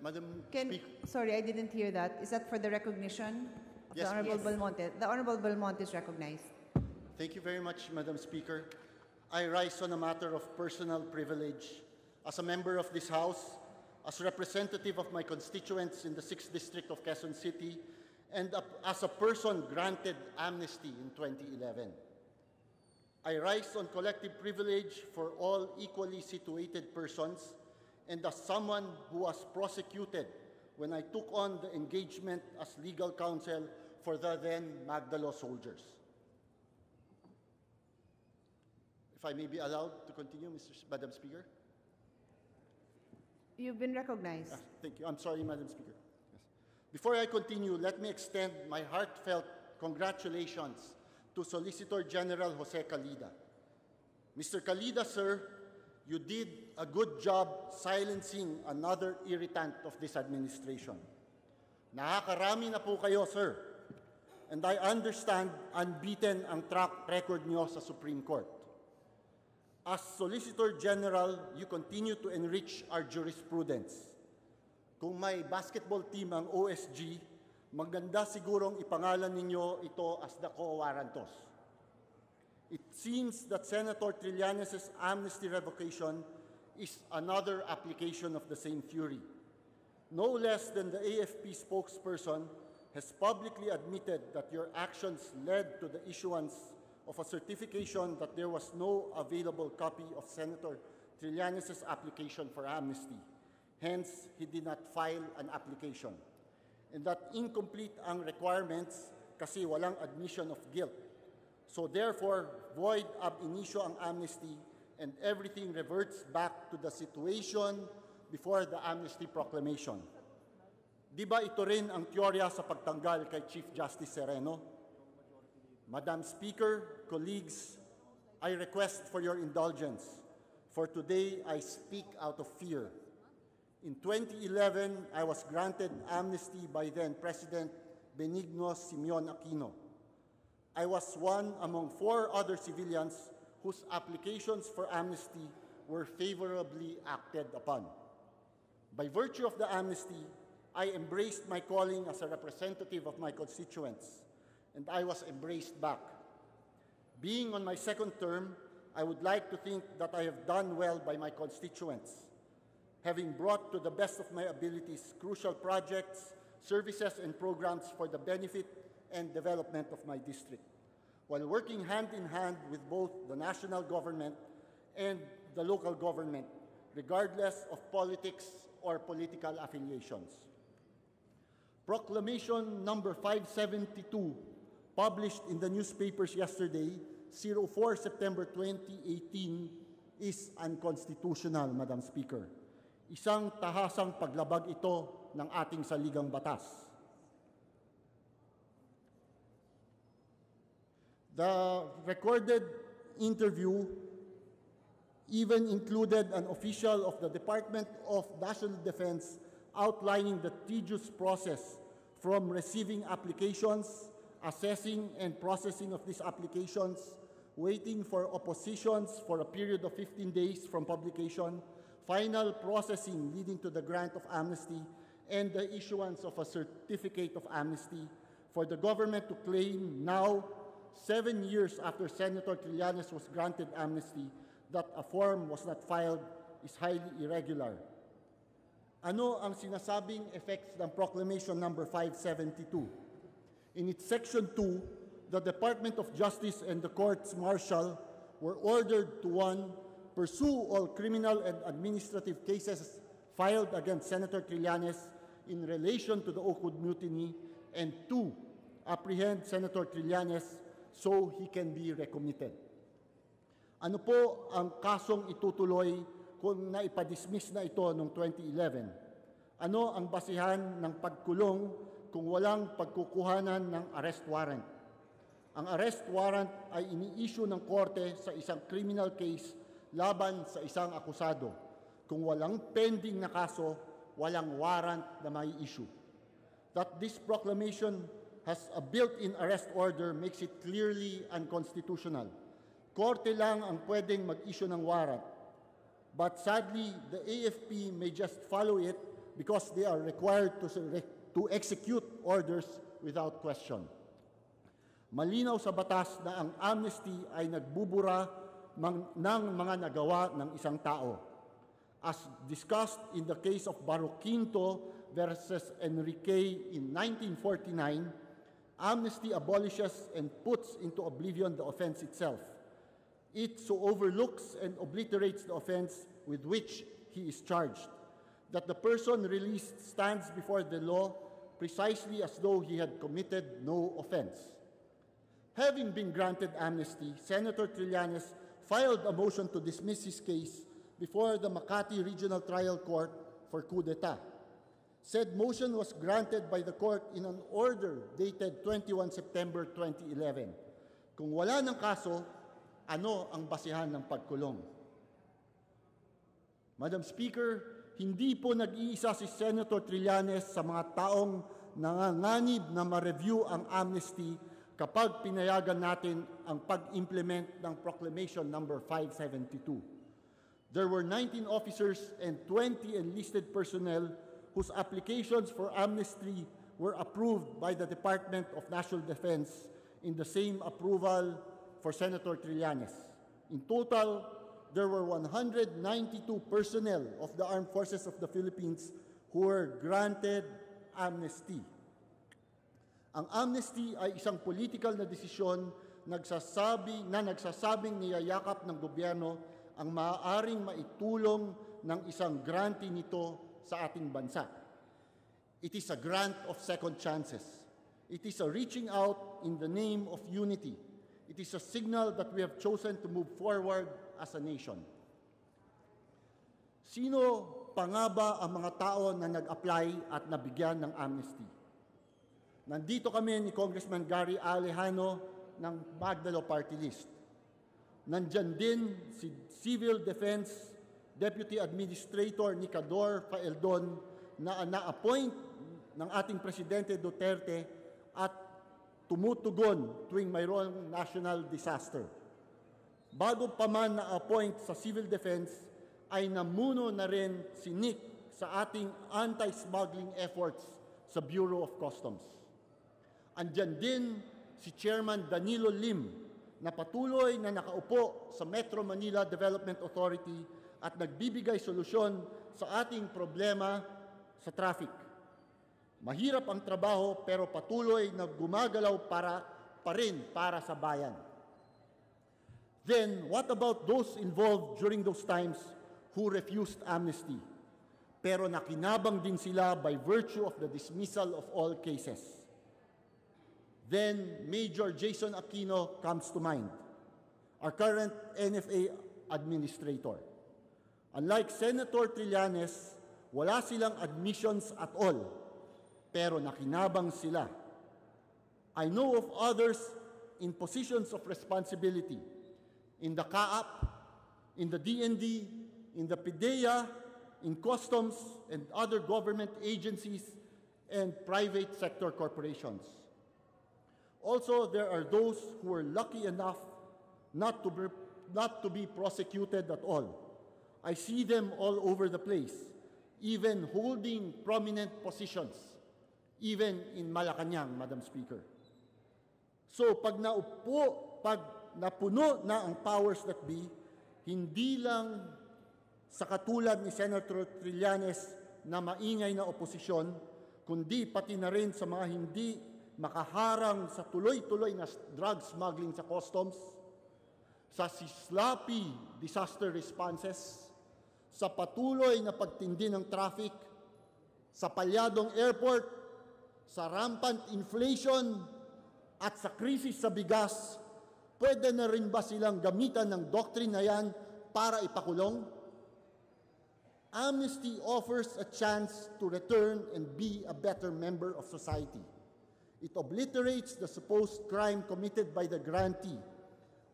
Madam Speaker. Sorry, I didn't hear that. Is that for the recognition of Yes, the Honorable yes. Belmonte? The Honorable Belmonte is recognized. Thank you very much, Madam Speaker. I rise on a matter of personal privilege as a member of this House, as representative of my constituents in the 6th District of Quezon City, and as a person granted amnesty in 2011. I rise on collective privilege for all equally situated persons and as someone who was prosecuted when I took on the engagement as legal counsel for the then Magdalo soldiers. If I may be allowed to continue, Madam Speaker. You've been recognized. Thank you. I'm sorry, Madam Speaker. Yes. Before I continue, let me extend my heartfelt congratulations to Solicitor General Jose Calida. Mr. Calida, sir, you did a good job silencing another irritant of this administration. Nakakarami na po kayo, sir. And I understand unbeaten ang track record nyo sa Supreme Court. As Solicitor General, you continue to enrich our jurisprudence. Kung may basketball team ang OSG, maganda sigurong ipangalan ninyo ito as the quo warrantos. It seems that Senator Trillanes' amnesty revocation is another application of the same fury. No less than the AFP spokesperson has publicly admitted that your actions led to the issuance of a certification that there was no available copy of Senator Trillanes' application for amnesty. Hence, he did not file an application. And that incomplete ang requirements kasi walang admission of guilt. So therefore, void ab initio ang amnesty and everything reverts back to the situation before the amnesty proclamation. Di ba ito rin ang teorya sa pagtanggal kay Chief Justice Sereno? Madam Speaker, colleagues, I request for your indulgence, for today I speak out of fear. In 2011, I was granted amnesty by then President Benigno Simeon Aquino. I was one among 4 other civilians whose applications for amnesty were favorably acted upon. By virtue of the amnesty, I embraced my calling as a representative of my constituents, and I was embraced back. Being on my second term, I would like to think that I have done well by my constituents, having brought to the best of my abilities crucial projects, services, and programs for the benefit and development of my district, while working hand in hand with both the national government and the local government, regardless of politics or political affiliations. Proclamation number 572, published in the newspapers yesterday, 04 September 2018, is unconstitutional, Madam Speaker. Isang tahasang paglabag ito ng ating saligang batas. The recorded interview even included an official of the Department of National Defense outlining the tedious process from receiving applications, assessing and processing of these applications, waiting for oppositions for a period of 15 days from publication, final processing leading to the grant of amnesty, and the issuance of a certificate of amnesty for the government to claim now, 7 years after Senator Trillanes was granted amnesty, that a form was not filed is highly irregular. Ano ang sinasabing effects ng Proclamation number 572? In its Section 2, the Department of Justice and the Courts Martial were ordered to 1. Pursue all criminal and administrative cases filed against Senator Trillanes in relation to the Oakwood Mutiny, and 2. Apprehend Senator Trillanes so he can be recommitted. Ano po ang kasong itutuloy kung naipadismiss na ito noong 2011? Ano ang basihan ng pagkulong kung walang pagkukuhanan ng arrest warrant? Ang arrest warrant ay ini-issue ng korte sa isang criminal case laban sa isang akusado. Kung walang pending na kaso, walang warrant na may issue. That this proclamation has a built-in arrest order makes it clearly unconstitutional. Korte lang ang pwedeng mag-issue ng warrant. But sadly, the AFP may just follow it because they are required to execute orders without question. Malinaw sa batas na ang amnesty ay nagbubura ng mga nagawa ng isang tao. As discussed in the case of Barro Quinto versus Enrique in 1949, amnesty abolishes and puts into oblivion the offense itself. It so overlooks and obliterates the offense with which he is charged, that the person released stands before the law precisely as though he had committed no offense. Having been granted amnesty, Senator Trillanes filed a motion to dismiss his case before the Makati Regional Trial Court for coup d'etat. Said motion was granted by the court in an order dated 21 September 2011. Kung wala ng kaso, ano ang basihan ng pagkulong? Madam Speaker, hindi po nag-iisa si Senator Trillanes sa mga taong nanganganib na ma-review ang amnesty kapag pinayagan natin ang pag-implement ng Proclamation number 572. There were 19 officers and 20 enlisted personnel whose applications for amnesty were approved by the Department of National Defense in the same approval for Senator Trillanes. In total, there were 192 personnel of the Armed Forces of the Philippines who were granted amnesty. Ang amnesty ay isang political na desisyon na nagsasabing niyayakap ng gobyerno ang maaaring maitulong ng isang grantee nito sa ating bansa. It is a grant of second chances. It is a reaching out in the name of unity. It is a signal that we have chosen to move forward as a nation. Sino pa nga ba ang mga tao na nag-apply at nabigyan ng amnesty? Nandito kami ni Congressman Gary Alejano ng Magdalo Party List. Nandyan din si Civil Defense Deputy Administrator Nicador Faeldon na na-appoint ng ating Presidente Duterte at tumutugon tuwing mayroong national disaster. Bago pa man na-appoint sa Civil Defense, ay namuno na rin si Nick sa ating anti-smuggling efforts sa Bureau of Customs. Andyan din si Chairman Danilo Lim na patuloy na nakaupo sa Metro Manila Development Authority at nagbibigay solusyon sa ating problema sa traffic. Mahirap ang trabaho pero patuloy na gumagalaw pa rin para sa bayan. Then, what about those involved during those times who refused amnesty? Pero nakinabang din sila by virtue of the dismissal of all cases. Then, Major Jason Aquino comes to mind, our current NFA administrator. Unlike Senator Trillanes, wala silang admissions at all, pero nakinabang sila. I know of others in positions of responsibility, in the CAAP, in the DND, in the PIDEA, in customs and other government agencies and private sector corporations. Also, there are those who were lucky enough not to be prosecuted at all. I see them all over the place, even holding prominent positions, even in Malacanang, Madam Speaker. So, pag napuno na ang powers that be, hindi lang sa katulad ni Senator Trillanes na maingay na oposisyon, kundi pati na rin sa mga hindi makaharang sa tuloy-tuloy na drug smuggling sa customs, sa sloppy disaster responses, sa patuloy na pagtindi ng traffic, sa palyadong airport, sa rampant inflation, at sa krisis sa bigas, pwede na rin ba silang gamitan ng doctrine na yan para ipakulong? Amnesty offers a chance to return and be a better member of society. It obliterates the supposed crime committed by the grantee,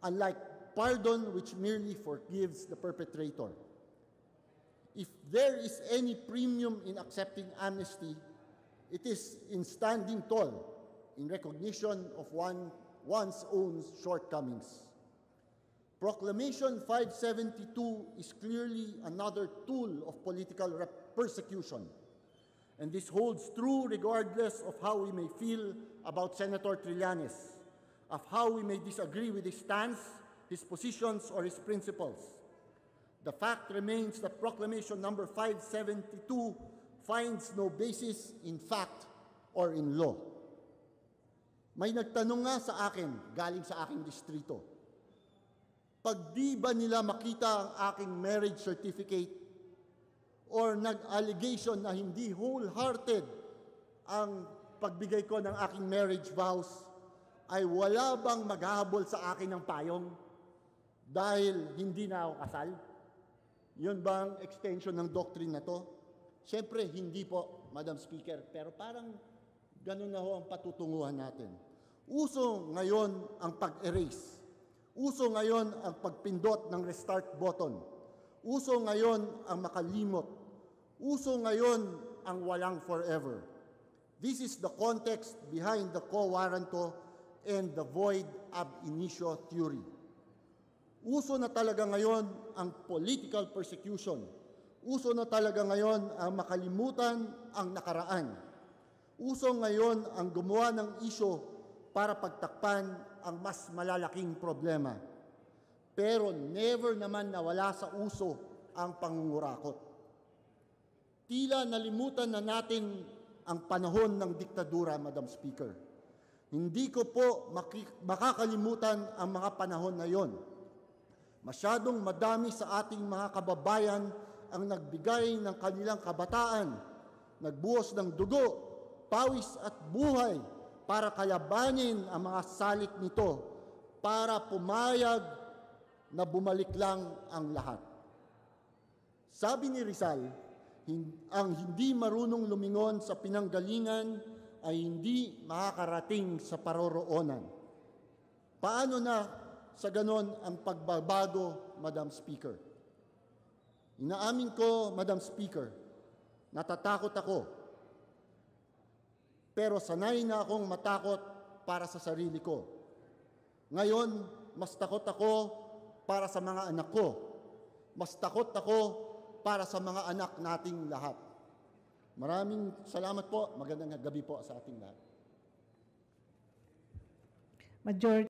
unlike pardon which merely forgives the perpetrator. If there is any premium in accepting amnesty, it is in standing tall in recognition of one's own shortcomings. Proclamation 572 is clearly another tool of political persecution. And this holds true regardless of how we may feel about Senator Trillanes, of how we may disagree with his stance, his positions, or his principles. The fact remains that Proclamation number 572 finds no basis in fact or in law. May nagtanong nga sa akin, galing sa aking distrito, pag di ba nila makita ang aking marriage certificate or nag-allegation na hindi wholehearted ang pagbigay ko ng aking marriage vows, ay wala bang maghahabol sa akin ng payong dahil hindi na ako kasal? Yun bang extension ng doctrine na to? Siyempre, hindi po, Madam Speaker, pero parang ganun na ho ang patutunguhan natin. Uso ngayon ang pag-erase. Uso ngayon ang pagpindot ng restart button. Uso ngayon ang makalimot. Uso ngayon ang walang forever. This is the context behind the quo warranto and the void ab initio theory. Uso na talaga ngayon ang political persecution. Uso na talaga ngayon ang makalimutan ang nakaraan. Uso ngayon ang gumawa ng isyo para pagtakpan ang mas malalaking problema. Pero never naman nawala sa uso ang pangungurakot. Tila nalimutan na natin ang panahon ng diktadura, Madam Speaker. Hindi ko po makakalimutan ang mga panahon na yon. Masyadong madami sa ating mga kababayan ang nagbigay ng kanilang kabataan, nagbuhos ng dugo, pawis at buhay para kalabanin ang mga salit nito, para pumayag na bumalik lang ang lahat. Sabi ni Rizal, ang hindi marunong lumingon sa pinanggalingan ay hindi makakarating sa paroroonan. Paano na sa ganon ang pagbabago, Madam Speaker? Inaamin ko, Madam Speaker, natatakot ako. Pero sanay na akong matakot para sa sarili ko. Ngayon, mas takot ako para sa mga anak ko. Mas takot ako para sa mga anak nating lahat. Maraming salamat po. Magandang gabi po sa ating lahat. Majority